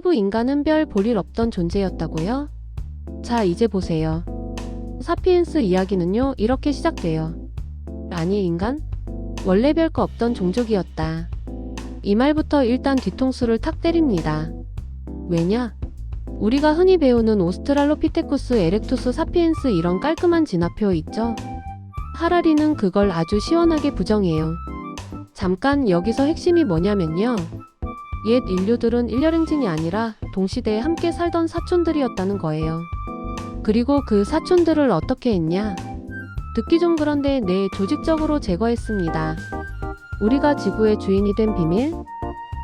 초기부 인간은 별 볼일 없던 존재였다고요? 자, 이제 보세요. 사피엔스 이야기는요, 이렇게 시작돼요. 아니, 인간? 원래 별거 없던 종족이었다. 이 말부터 일단 뒤통수를 탁 때립니다. 왜냐? 우리가 흔히 배우는 오스트랄로피테쿠스, 에렉투스, 사피엔스 이런 깔끔한 진화표 있죠? 하라리는 그걸 아주 시원하게 부정해요. 잠깐 여기서 핵심이 뭐냐면요. 옛 인류들은 일렬행진이 아니라 동시대에 함께 살던 사촌들이었다는 거예요. 그리고 그 사촌들을 어떻게 했냐? 듣기 좀 그런데 네, 조직적으로 제거했습니다. 우리가 지구의 주인이 된 비밀?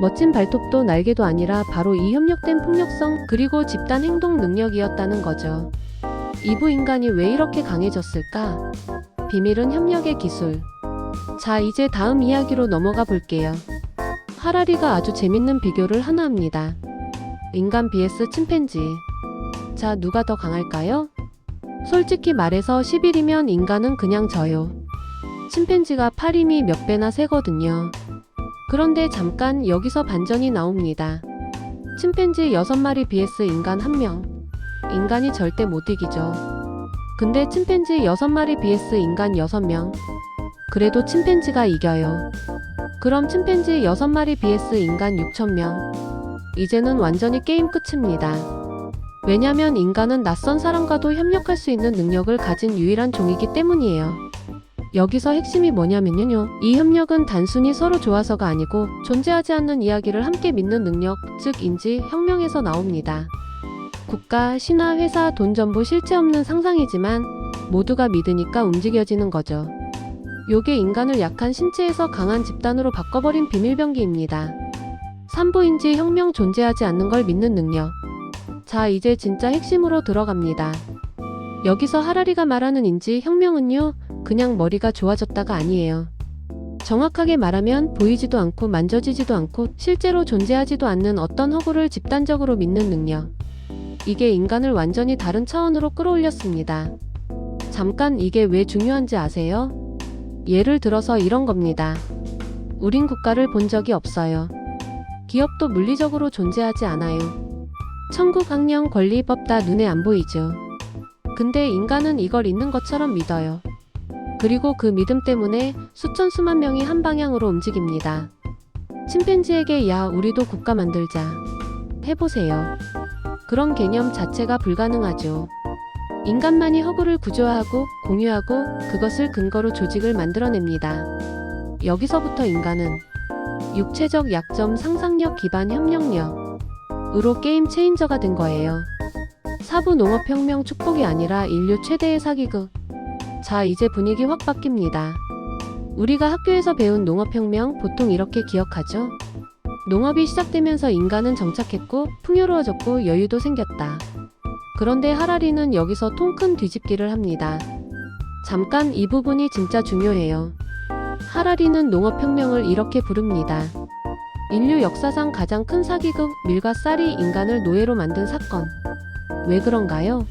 멋진 발톱도 날개도 아니라 바로 이 협력된 폭력성 그리고 집단 행동 능력이었다는 거죠. 이부 인간이 왜 이렇게 강해졌을까? 비밀은 협력의 기술. 자, 이제 다음 이야기로 넘어가 볼게요. 하라리가 아주 재밌는 비교를 하나 합니다. 인간 vs 침팬지. 자, 누가 더 강할까요? 솔직히 말해서 10일이면 인간은 그냥 져요. 침팬지가 8임이 몇 배나 세거든요. 그런데 잠깐 여기서 반전이 나옵니다. 침팬지 6마리 vs 인간 1명. 인간이 절대 못 이기죠. 근데 침팬지 6마리 vs 인간 6명. 그래도 침팬지가 이겨요. 그럼 침팬지 6마리 vs 인간 6,000명. 이제는 완전히 게임 끝입니다. 왜냐면 인간은 낯선 사람과도 협력할 수 있는 능력을 가진 유일한 종이기 때문이에요. 여기서 핵심이 뭐냐면요. 이 협력은 단순히 서로 좋아서가 아니고 존재하지 않는 이야기를 함께 믿는 능력, 즉 인지, 혁명에서 나옵니다. 국가, 신화, 회사, 돈 전부 실체 없는 상상이지만 모두가 믿으니까 움직여지는 거죠. 요게 인간을 약한 신체에서 강한 집단으로 바꿔버린 비밀병기입니다. 산부인지 혁명 존재하지 않는 걸 믿는 능력. 자, 이제 진짜 핵심으로 들어갑니다. 여기서 하라리가 말하는 인지 혁명은요, 그냥 머리가 좋아졌다가 아니에요. 정확하게 말하면 보이지도 않고 만져지지도 않고 실제로 존재하지도 않는 어떤 허구를 집단적으로 믿는 능력. 이게 인간을 완전히 다른 차원으로 끌어올렸습니다. 잠깐 이게 왜 중요한지 아세요? 예를 들어서 이런 겁니다. 우린 국가를 본 적이 없어요. 기업도 물리적으로 존재하지 않아요. 천국, 학령, 권리, 법 다 눈에 안 보이죠. 근데 인간은 이걸 있는 것처럼 믿어요. 그리고 그 믿음 때문에 수천 수만 명이 한 방향으로 움직입니다. 침팬지에게 야, 우리도 국가 만들자. 해보세요. 그런 개념 자체가 불가능하죠. 인간만이 허구를 구조화하고 공유하고 그것을 근거로 조직을 만들어냅니다. 여기서부터 인간은 육체적 약점, 상상력 기반 협력력으로 게임 체인저가 된 거예요. 사부 농업혁명 축복이 아니라 인류 최대의 사기극. 자, 이제 분위기 확 바뀝니다. 우리가 학교에서 배운 농업혁명 보통 이렇게 기억하죠? 농업이 시작되면서 인간은 정착했고 풍요로워졌고 여유도 생겼다. 그런데 하라리는 여기서 통 큰 뒤집기를 합니다. 잠깐 이 부분이 진짜 중요해요. 하라리는 농업혁명을 이렇게 부릅니다. 인류 역사상 가장 큰 사기극, 밀과 쌀이 인간을 노예로 만든 사건. 왜 그런가요?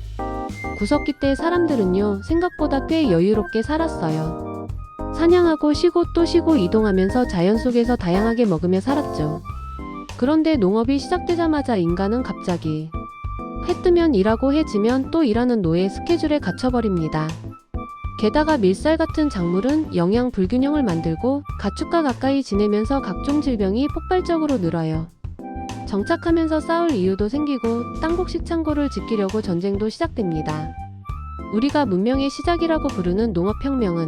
구석기 때 사람들은요, 생각보다 꽤 여유롭게 살았어요. 사냥하고 쉬고 또 쉬고 이동하면서 자연 속에서 다양하게 먹으며 살았죠. 그런데 농업이 시작되자마자 인간은 갑자기 해 뜨면 일하고 해 지면 또 일하는 노예 스케줄에 갇혀버립니다. 게다가 밀쌀 같은 작물은 영양 불균형을 만들고 가축과 가까이 지내면서 각종 질병이 폭발적으로 늘어요. 정착하면서 싸울 이유도 생기고 땅곡식 창고를 지키려고 전쟁도 시작됩니다. 우리가 문명의 시작이라고 부르는 농업혁명은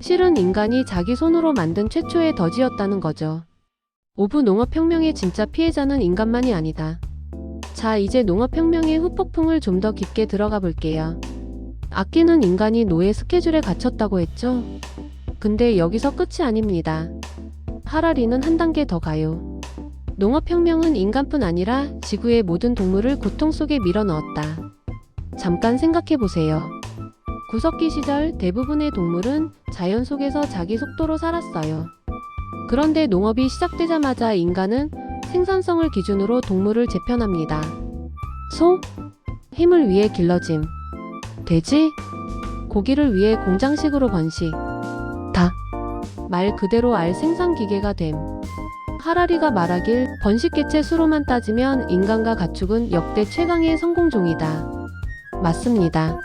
실은 인간이 자기 손으로 만든 최초의 덫이었다는 거죠. 오부 농업혁명의 진짜 피해자는 인간만이 아니다. 자, 이제 농업혁명의 후폭풍을 좀 더 깊게 들어가 볼게요. 아끼는 인간이 노예 스케줄에 갇혔다고 했죠? 근데 여기서 끝이 아닙니다. 하라리는 한 단계 더 가요. 농업혁명은 인간뿐 아니라 지구의 모든 동물을 고통 속에 밀어넣었다. 잠깐 생각해보세요. 구석기 시절 대부분의 동물은 자연 속에서 자기 속도로 살았어요. 그런데 농업이 시작되자마자 인간은 생산성을 기준으로 동물을 재편합니다. 소? 힘을 위해 길러짐. 돼지? 고기를 위해 공장식으로 번식. 닭? 말 그대로 알 생산 기계가 됨. 하라리가 말하길 번식개체 수로만 따지면 인간과 가축은 역대 최강의 성공종이다. 맞습니다.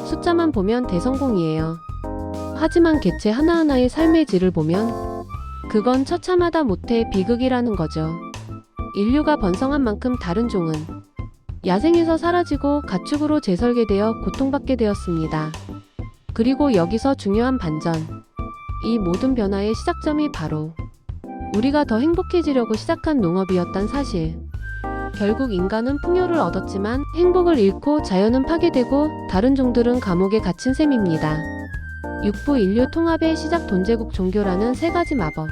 숫자만 보면 대성공이에요. 하지만 개체 하나하나의 삶의 질을 보면 그건 처참하다 못해 비극이라는 거죠. 인류가 번성한 만큼 다른 종은 야생에서 사라지고 가축으로 재설계되어 고통받게 되었습니다. 그리고 여기서 중요한 반전. 이 모든 변화의 시작점이 바로 우리가 더 행복해지려고 시작한 농업이었단 사실. 결국 인간은 풍요를 얻었지만 행복을 잃고 자연은 파괴되고 다른 종들은 감옥에 갇힌 셈입니다. 육부 인류 통합의 시작 돈제국 종교라는 세 가지 마법.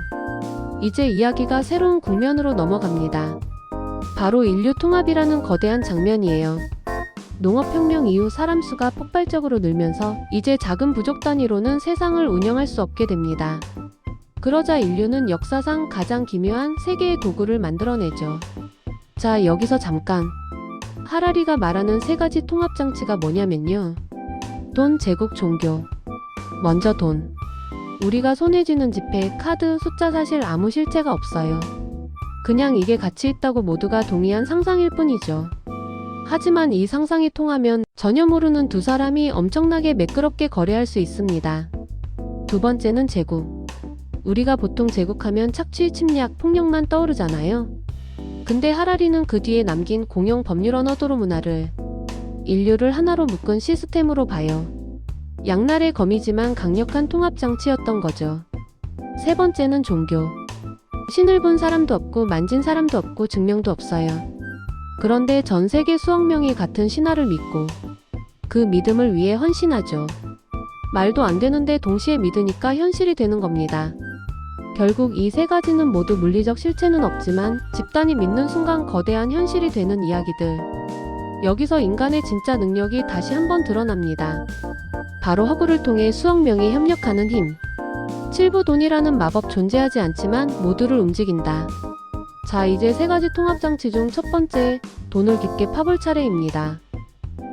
이제 이야기가 새로운 국면으로 넘어갑니다. 바로 인류 통합이라는 거대한 장면이에요. 농업혁명 이후 사람 수가 폭발적으로 늘면서 이제 작은 부족 단위로는 세상을 운영할 수 없게 됩니다. 그러자 인류는 역사상 가장 기묘한 세 개의 도구를 만들어내죠. 자, 여기서 잠깐. 하라리가 말하는 세 가지 통합장치가 뭐냐면요. 돈, 제국, 종교. 먼저 돈. 우리가 손에 쥐는 지폐, 카드, 숫자 사실 아무 실체가 없어요. 그냥 이게 가치 있다고 모두가 동의한 상상일 뿐이죠. 하지만 이 상상이 통하면 전혀 모르는 두 사람이 엄청나게 매끄럽게 거래할 수 있습니다. 두 번째는 제국. 우리가 보통 제국하면 착취, 침략, 폭력만 떠오르잖아요. 근데 하라리는 그 뒤에 남긴 공용 법률 언어도로 문화를 인류를 하나로 묶은 시스템으로 봐요. 양날의 검이지만 강력한 통합장치였던 거죠. 세 번째는 종교. 신을 본 사람도 없고 만진 사람도 없고 증명도 없어요. 그런데 전 세계 수억 명이 같은 신화를 믿고 그 믿음을 위해 헌신하죠. 말도 안 되는데 동시에 믿으니까 현실이 되는 겁니다. 결국 이 세 가지는 모두 물리적 실체는 없지만 집단이 믿는 순간 거대한 현실이 되는 이야기들. 여기서 인간의 진짜 능력이 다시 한번 드러납니다. 바로 허구를 통해 수억 명이 협력하는 힘. 칠부돈이라는 마법 존재하지 않지만 모두를 움직인다. 자, 이제 세 가지 통합장치 중 첫 번째, 돈을 깊게 파볼 차례입니다.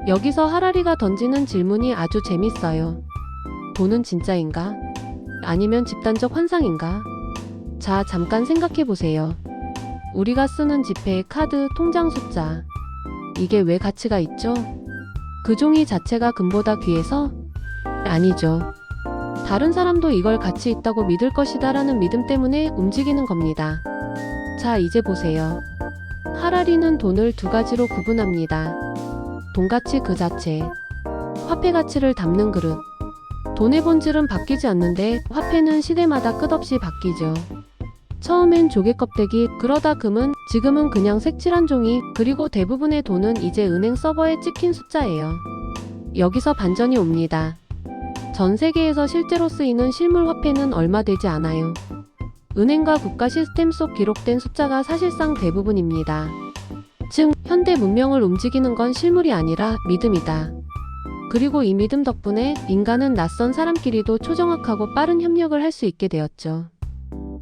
여기서 하라리가 던지는 질문이 아주 재밌어요. 돈은 진짜인가? 아니면 집단적 환상인가? 자, 잠깐 생각해보세요. 우리가 쓰는 지폐, 카드, 통장 숫자. 이게 왜 가치가 있죠? 그 종이 자체가 금보다 귀해서? 아니죠. 다른 사람도 이걸 가치 있다고 믿을 것이다 라는 믿음 때문에 움직이는 겁니다. 자, 이제 보세요. 하라리는 돈을 두 가지로 구분합니다. 돈가치 그 자체, 화폐 가치를 담는 그릇. 돈의 본질은 바뀌지 않는데 화폐는 시대마다 끝없이 바뀌죠. 처음엔 조개 껍데기, 그러다 금은, 지금은 그냥 색칠한 종이, 그리고 대부분의 돈은 이제 은행 서버에 찍힌 숫자예요. 여기서 반전이 옵니다. 전 세계에서 실제로 쓰이는 실물 화폐는 얼마 되지 않아요. 은행과 국가 시스템 속 기록된 숫자가 사실상 대부분입니다. 즉, 현대 문명을 움직이는 건 실물이 아니라 믿음이다. 그리고 이 믿음 덕분에 인간은 낯선 사람끼리도 초정확하고 빠른 협력을 할 수 있게 되었죠.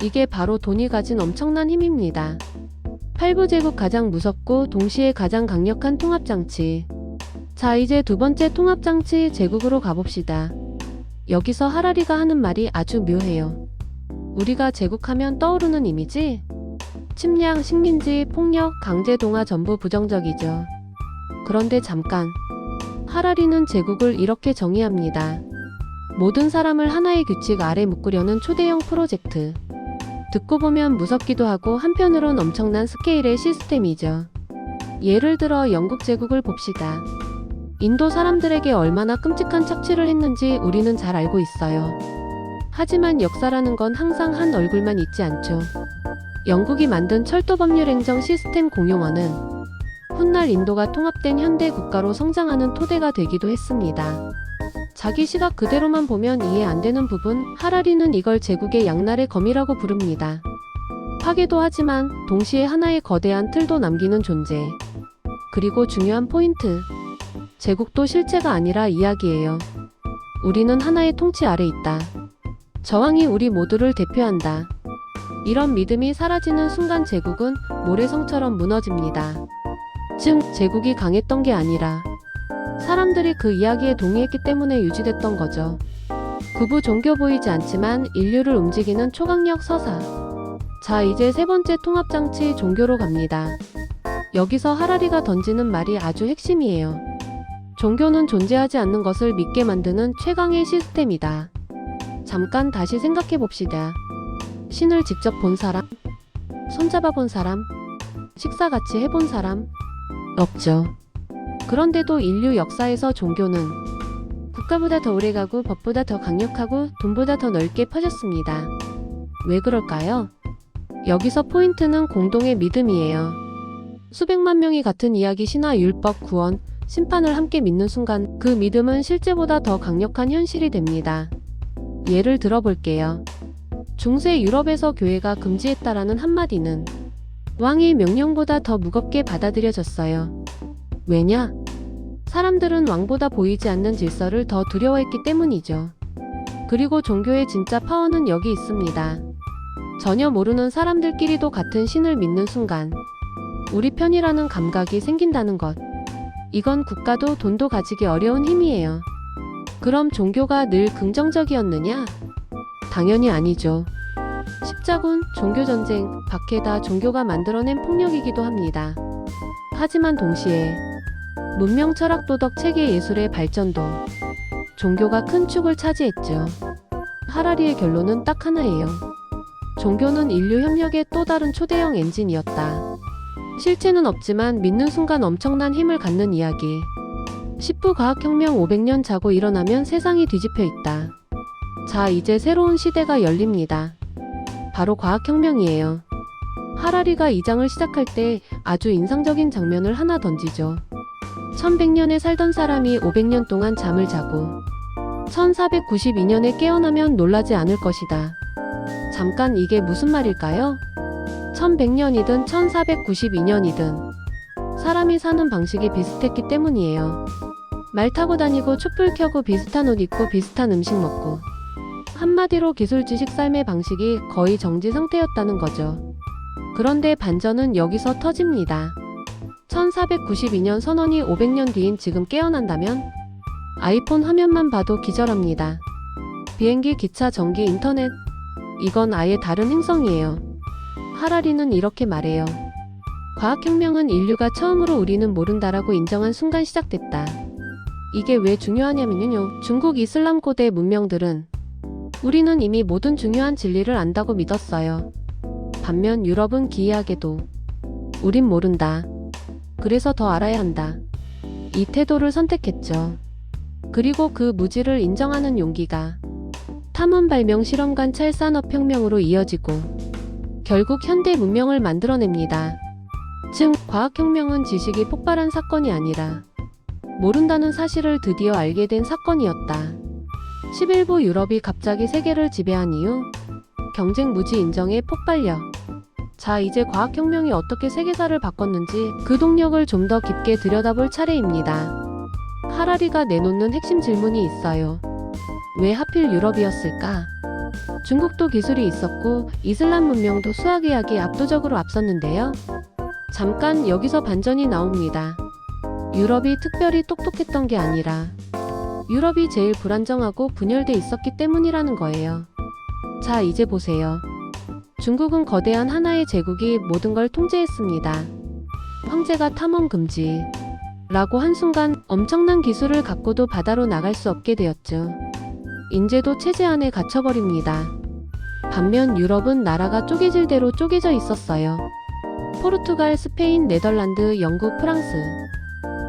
이게 바로 돈이 가진 엄청난 힘입니다. 8부제국 가장 무섭고 동시에 가장 강력한 통합장치. 자, 이제 두 번째 통합장치 제국으로 가봅시다. 여기서 하라리가 하는 말이 아주 묘해요. 우리가 제국하면 떠오르는 이미지? 침략, 식민지, 폭력, 강제동화 전부 부정적이죠. 그런데 잠깐. 하라리는 제국을 이렇게 정의합니다. 모든 사람을 하나의 규칙 아래 묶으려는 초대형 프로젝트. 듣고 보면 무섭기도 하고 한편으론 엄청난 스케일의 시스템이죠. 예를 들어 영국 제국을 봅시다. 인도 사람들에게 얼마나 끔찍한 착취를 했는지 우리는 잘 알고 있어요. 하지만 역사라는 건 항상 한 얼굴만 있지 않죠. 영국이 만든 철도법률 행정 시스템 공용어는 훗날 인도가 통합된 현대 국가로 성장하는 토대가 되기도 했습니다. 자기 시각 그대로만 보면 이해 안 되는 부분, 하라리는 이걸 제국의 양날의 검이라고 부릅니다. 파괴도 하지만 동시에 하나의 거대한 틀도 남기는 존재. 그리고 중요한 포인트. 제국도 실체가 아니라 이야기예요. 우리는 하나의 통치 아래 있다. 저항이 우리 모두를 대표한다. 이런 믿음이 사라지는 순간 제국은 모래성처럼 무너집니다. 즉, 제국이 강했던 게 아니라 사람들이 그 이야기에 동의했기 때문에 유지됐던 거죠. 구부 종교 보이지 않지만 인류를 움직이는 초강력 서사. 자, 이제 세 번째 통합장치 종교로 갑니다. 여기서 하라리가 던지는 말이 아주 핵심이에요. 종교는 존재하지 않는 것을 믿게 만드는 최강의 시스템이다. 잠깐 다시 생각해 봅시다. 신을 직접 본 사람? 손잡아 본 사람? 식사 같이 해본 사람? 없죠. 그런데도 인류 역사에서 종교는 국가보다 더 오래가고 법보다 더 강력하고 돈보다 더 넓게 퍼졌습니다. 왜 그럴까요? 여기서 포인트는 공동의 믿음이에요. 수백만 명이 같은 이야기, 신화, 율법, 구원, 심판을 함께 믿는 순간 그 믿음은 실제보다 더 강력한 현실이 됩니다. 예를 들어볼게요. 중세 유럽에서 교회가 금지했다라는 한마디는 왕의 명령보다 더 무겁게 받아들여졌어요. 왜냐? 사람들은 왕보다 보이지 않는 질서를 더 두려워했기 때문이죠. 그리고 종교의 진짜 파워는 여기 있습니다. 전혀 모르는 사람들끼리도 같은 신을 믿는 순간 우리 편이라는 감각이 생긴다는 것. 이건 국가도 돈도 가지기 어려운 힘이에요. 그럼 종교가 늘 긍정적이었느냐? 당연히 아니죠. 십자군, 종교전쟁, 박해다 종교가 만들어낸 폭력이기도 합니다. 하지만 동시에 문명, 철학, 도덕, 체계, 예술의 발전도 종교가 큰 축을 차지했죠. 하라리의 결론은 딱 하나예요. 종교는 인류 협력의 또 다른 초대형 엔진이었다. 실체는 없지만 믿는 순간 엄청난 힘을 갖는 이야기. 10부 과학혁명 500년 자고 일어나면 세상이 뒤집혀 있다. 자, 이제 새로운 시대가 열립니다. 바로 과학혁명이에요. 하라리가 이 장을 시작할 때 아주 인상적인 장면을 하나 던지죠. 1100년에 살던 사람이 500년 동안 잠을 자고 1492년에 깨어나면 놀라지 않을 것이다. 잠깐, 이게 무슨 말일까요? 1100년이든 1492년이든 사람이 사는 방식이 비슷했기 때문이에요. 말 타고 다니고 촛불 켜고 비슷한 옷 입고 비슷한 음식 먹고, 한마디로 기술, 지식, 삶의 방식이 거의 정지 상태였다는 거죠. 그런데 반전은 여기서 터집니다. 1492년 선언이 500년 뒤인 지금 깨어난다면 아이폰 화면만 봐도 기절합니다. 비행기, 기차, 전기, 인터넷, 이건 아예 다른 행성이에요. 하라리는 이렇게 말해요. 과학혁명은 인류가 처음으로 우리는 모른다라고 인정한 순간 시작됐다. 이게 왜 중요하냐면요. 중국 이슬람 고대 문명들은 우리는 이미 모든 중요한 진리를 안다고 믿었어요. 반면 유럽은 기이하게도 우린 모른다. 그래서 더 알아야 한다. 이 태도를 선택했죠. 그리고 그 무지를 인정하는 용기가 탐험, 발명, 실험, 관찰, 산업혁명으로 이어지고 결국 현대 문명을 만들어냅니다. 즉, 과학혁명은 지식이 폭발한 사건이 아니라 모른다는 사실을 드디어 알게 된 사건이었다. 11부 유럽이 갑자기 세계를 지배한 이유, 경쟁, 무지, 인정의 폭발력. 자, 이제 과학혁명이 어떻게 세계사를 바꿨는지 그 동력을 좀 더 깊게 들여다볼 차례입니다. 하라리가 내놓는 핵심 질문이 있어요. 왜 하필 유럽이었을까? 중국도 기술이 있었고 이슬람 문명도 수학의학이 압도적으로 앞섰는데요. 잠깐, 여기서 반전이 나옵니다. 유럽이 특별히 똑똑했던 게 아니라 유럽이 제일 불안정하고 분열돼 있었기 때문이라는 거예요. 자, 이제 보세요. 중국은 거대한 하나의 제국이 모든 걸 통제했습니다. 황제가 탐험 금지 라고 한순간 엄청난 기술을 갖고도 바다로 나갈 수 없게 되었죠. 인제도 체제 안에 갇혀버립니다. 반면 유럽은 나라가 쪼개질 대로 쪼개져 있었어요. 포르투갈, 스페인, 네덜란드, 영국, 프랑스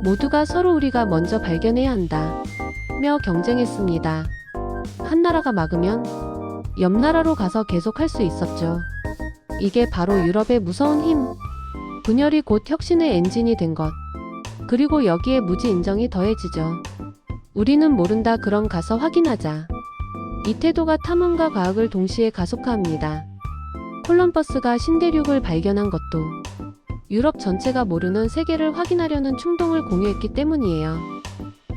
모두가 서로 우리가 먼저 발견해야 한다 며 경쟁했습니다. 한 나라가 막으면 옆 나라로 가서 계속 할 수 있었죠. 이게 바로 유럽의 무서운 힘. 분열이 곧 혁신의 엔진이 된 것. 그리고 여기에 무지 인정이 더해지죠. 우리는 모른다, 그럼 가서 확인하자. 이 태도가 탐험과 과학을 동시에 가속화합니다. 콜럼버스가 신대륙을 발견한 것도 유럽 전체가 모르는 세계를 확인하려는 충동을 공유했기 때문이에요.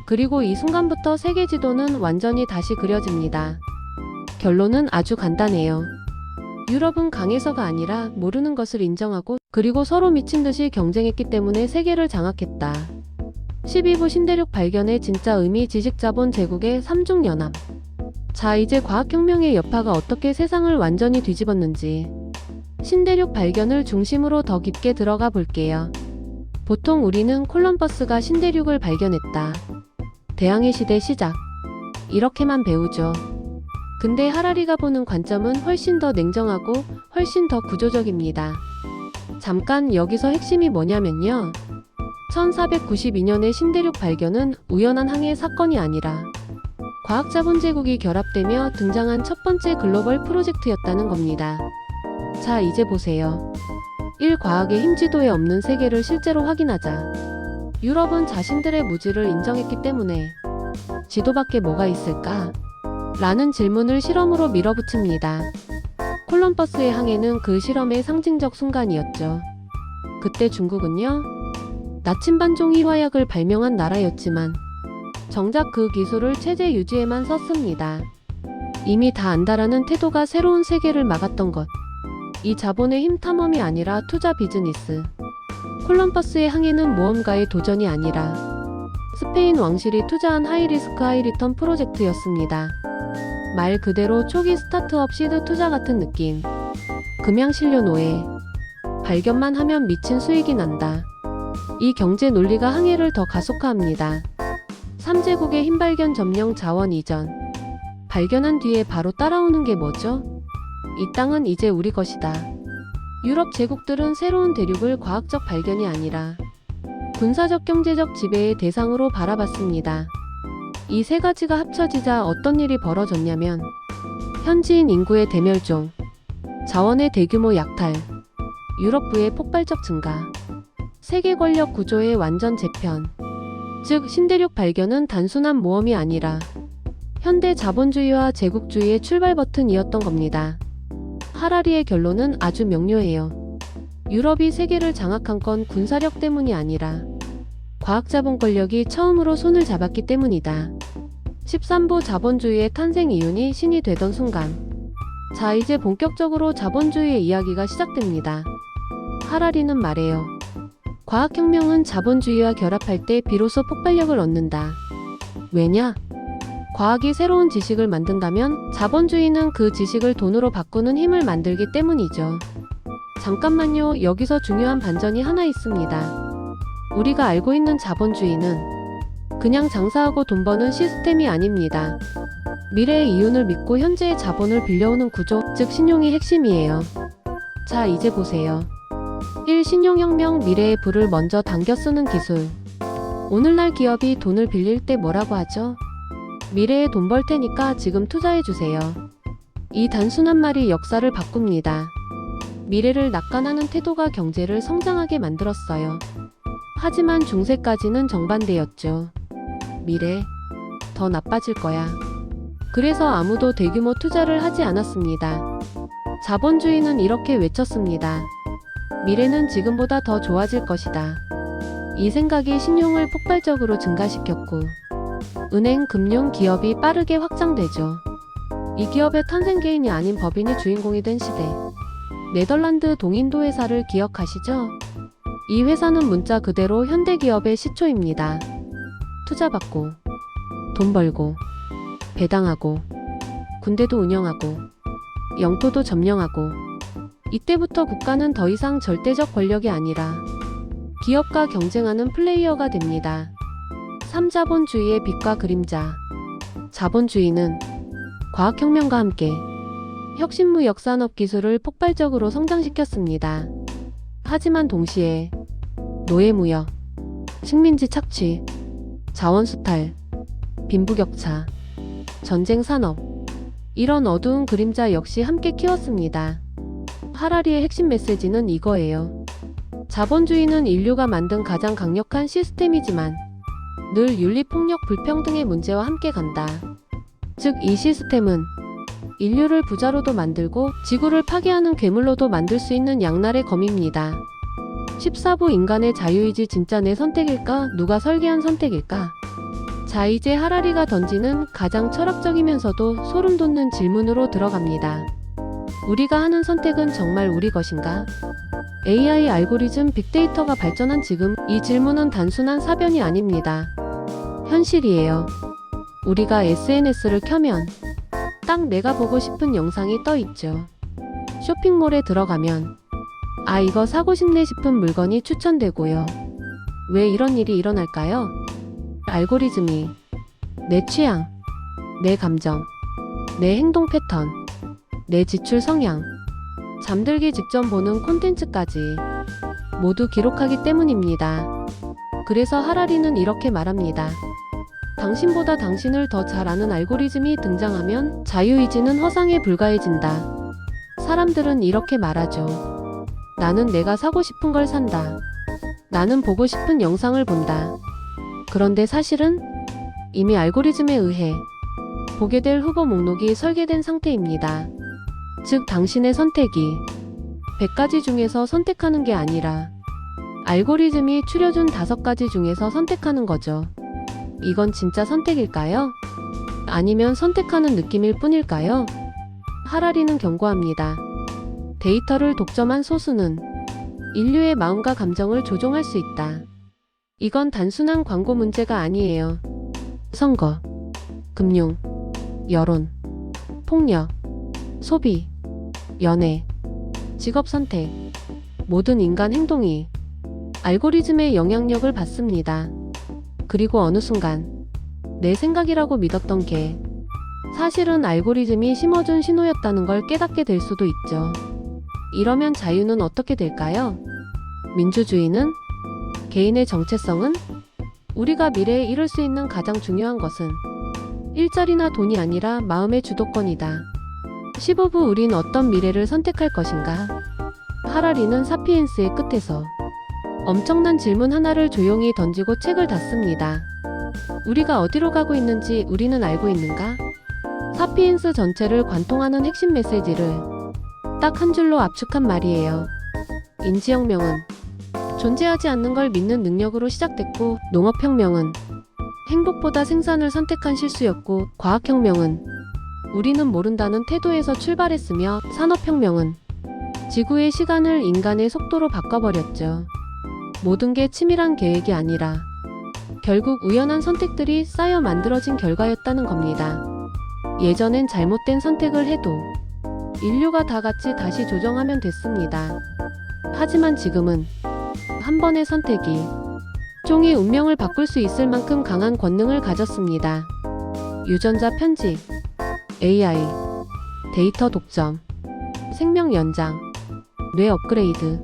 그리고 이 순간부터 세계 지도는 완전히 다시 그려집니다. 결론은 아주 간단해요. 유럽은 강해서가 아니라 모르는 것을 인정하고 그리고 서로 미친 듯이 경쟁했기 때문에 세계를 장악했다. 12부 신대륙 발견의 진짜 의미, 지식자본 제국의 삼중연합. 자, 이제 과학혁명의 여파가 어떻게 세상을 완전히 뒤집었는지 신대륙 발견을 중심으로 더 깊게 들어가 볼게요. 보통 우리는 콜럼버스가 신대륙을 발견했다. 대항해 시대 시작. 이렇게만 배우죠. 근데 하라리가 보는 관점은 훨씬 더 냉정하고 훨씬 더 구조적입니다. 잠깐 여기서 핵심이 뭐냐면요. 1492년의 신대륙 발견은 우연한 항해 사건이 아니라 과학자본 제국이 결합되며 등장한 첫 번째 글로벌 프로젝트였다는 겁니다. 자, 이제 보세요. 1. 과학의 힘지도에 없는 세계를 실제로 확인하자. 유럽은 자신들의 무지를 인정했기 때문에 지도 밖에 뭐가 있을까? 라는 질문을 실험으로 밀어붙입니다. 콜럼버스의 항해는 그 실험의 상징적 순간이었죠. 그때 중국은요, 나침반종이 화약을 발명한 나라였지만 정작 그 기술을 체제 유지에만 썼습니다. 이미 다 안다라는 태도가 새로운 세계를 막았던 것. 이 자본의 힘 탐험이 아니라 투자 비즈니스. 콜럼버스의 항해는 모험가의 도전이 아니라 스페인 왕실이 투자한 하이리스크 하이리턴 프로젝트였습니다. 말 그대로 초기 스타트업 시드 투자 같은 느낌. 금양실료 노예. 발견만 하면 미친 수익이 난다. 이 경제 논리가 항해를 더 가속화합니다. 3제국의 힘발견 점령 자원 이전. 발견한 뒤에 바로 따라오는 게 뭐죠? 이 땅은 이제 우리 것이다. 유럽 제국들은 새로운 대륙을 과학적 발견이 아니라 군사적 경제적 지배의 대상으로 바라봤습니다. 이 세 가지가 합쳐지자 어떤 일이 벌어졌냐면 현지인 인구의 대멸종, 자원의 대규모 약탈, 유럽부의 폭발적 증가, 세계 권력 구조의 완전 재편. 즉 신대륙 발견은 단순한 모험이 아니라 현대 자본주의와 제국주의의 출발 버튼이었던 겁니다. 하라리의 결론은 아주 명료해요. 유럽이 세계를 장악한 건 군사력 때문이 아니라 과학자본 권력이 처음으로 손을 잡았기 때문이다. 13부 자본주의의 탄생 이윤이 신이 되던 순간. 자, 이제 본격적으로 자본주의의 이야기가 시작됩니다. 하라리는 말해요. 과학혁명은 자본주의와 결합할 때 비로소 폭발력을 얻는다. 왜냐? 과학이 새로운 지식을 만든다면 자본주의는 그 지식을 돈으로 바꾸는 힘을 만들기 때문이죠. 잠깐만요. 여기서 중요한 반전이 하나 있습니다. 우리가 알고 있는 자본주의는 그냥 장사하고 돈 버는 시스템이 아닙니다. 미래의 이윤을 믿고 현재의 자본을 빌려오는 구조, 즉 신용이 핵심이에요. 자, 이제 보세요. 1. 신용혁명. 미래의 불을 먼저 당겨 쓰는 기술. 오늘날 기업이 돈을 빌릴 때 뭐라고 하죠? 미래에 돈 벌 테니까 지금 투자해주세요. 이 단순한 말이 역사를 바꿉니다. 미래를 낙관하는 태도가 경제를 성장하게 만들었어요. 하지만 중세까지는 정반대였죠. 미래, 더 나빠질 거야. 그래서 아무도 대규모 투자를 하지 않았습니다. 자본주의는 이렇게 외쳤습니다. 미래는 지금보다 더 좋아질 것이다. 이 생각이 신용을 폭발적으로 증가시켰고 은행, 금융, 기업이 빠르게 확장되죠. 이 기업의 탄생 개인이 아닌 법인이 주인공이 된 시대. 네덜란드 동인도 회사를 기억하시죠? 이 회사는 문자 그대로 현대기업의 시초입니다. 투자받고, 돈 벌고, 배당하고, 군대도 운영하고, 영토도 점령하고. 이때부터 국가는 더 이상 절대적 권력이 아니라 기업과 경쟁하는 플레이어가 됩니다. 3. 자본주의의 빛과 그림자. 자본주의는 과학혁명과 함께 혁신무역 산업 기술을 폭발적으로 성장시켰습니다. 하지만 동시에 노예무역, 식민지 착취, 자원수탈, 빈부격차, 전쟁 산업, 이런 어두운 그림자 역시 함께 키웠습니다. 하라리의 핵심 메시지는 이거예요. 자본주의는 인류가 만든 가장 강력한 시스템이지만 늘 윤리폭력 불평등의 문제와 함께 간다. 즉 이 시스템은 인류를 부자로도 만들고 지구를 파괴하는 괴물로도 만들 수 있는 양날의 검입니다. 14부 인간의 자유의지 진짜 내 선택일까? 누가 설계한 선택일까? 자, 이제 하라리가 던지는 가장 철학적이면서도 소름 돋는 질문으로 들어갑니다. 우리가 하는 선택은 정말 우리 것인가? AI 알고리즘 빅데이터가 발전한 지금 이 질문은 단순한 사변이 아닙니다. 현실이에요. 우리가 SNS를 켜면 딱 내가 보고 싶은 영상이 떠 있죠. 쇼핑몰에 들어가면 아, 이거 사고 싶네 싶은 물건이 추천되고요. 왜 이런 일이 일어날까요? 알고리즘이 내 취향, 내 감정, 내 행동 패턴, 내 지출 성향, 잠들기 직전 보는 콘텐츠까지 모두 기록하기 때문입니다. 그래서 하라리는 이렇게 말합니다. 당신보다 당신을 더 잘 아는 알고리즘이 등장하면 자유의지는 허상에 불과해진다. 사람들은 이렇게 말하죠. 나는 내가 사고 싶은 걸 산다. 나는 보고 싶은 영상을 본다. 그런데 사실은 이미 알고리즘에 의해 보게 될 후보 목록이 설계된 상태입니다. 즉, 당신의 선택이 100가지 중에서 선택하는 게 아니라 알고리즘이 추려준 5가지 중에서 선택하는 거죠. 이건 진짜 선택일까요? 아니면 선택하는 느낌일 뿐일까요? 하라리는 경고합니다. 데이터를 독점한 소수는 인류의 마음과 감정을 조종할 수 있다. 이건 단순한 광고 문제가 아니에요. 선거, 금융, 여론, 폭력, 소비, 연애, 직업 선택, 모든 인간 행동이 알고리즘의 영향력을 받습니다. 그리고 어느 순간 내 생각이라고 믿었던 게 사실은 알고리즘이 심어준 신호였다는 걸 깨닫게 될 수도 있죠. 이러면 자유는 어떻게 될까요? 민주주의는? 개인의 정체성은? 우리가 미래에 이룰 수 있는 가장 중요한 것은 일자리나 돈이 아니라 마음의 주도권이다. 15부 우린 어떤 미래를 선택할 것인가? 하라리는 사피엔스의 끝에서 엄청난 질문 하나를 조용히 던지고 책을 닫습니다. 우리가 어디로 가고 있는지 우리는 알고 있는가? 사피엔스 전체를 관통하는 핵심 메시지를 딱 한 줄로 압축한 말이에요. 인지혁명은 존재하지 않는 걸 믿는 능력으로 시작됐고, 농업혁명은 행복보다 생산을 선택한 실수였고, 과학혁명은 우리는 모른다는 태도에서 출발했으며, 산업혁명은 지구의 시간을 인간의 속도로 바꿔버렸죠. 모든 게 치밀한 계획이 아니라 결국 우연한 선택들이 쌓여 만들어진 결과였다는 겁니다. 예전엔 잘못된 선택을 해도 인류가 다 같이 다시 조정하면 됐습니다. 하지만 지금은 한 번의 선택이 종의 운명을 바꿀 수 있을 만큼 강한 권능을 가졌습니다. 유전자 편집, AI, 데이터 독점, 생명 연장, 뇌 업그레이드.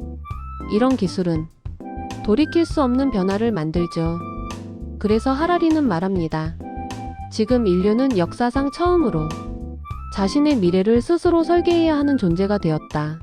이런 기술은 돌이킬 수 없는 변화를 만들죠. 그래서 하라리는 말합니다. 지금 인류는 역사상 처음으로 자신의 미래를 스스로 설계해야 하는 존재가 되었다.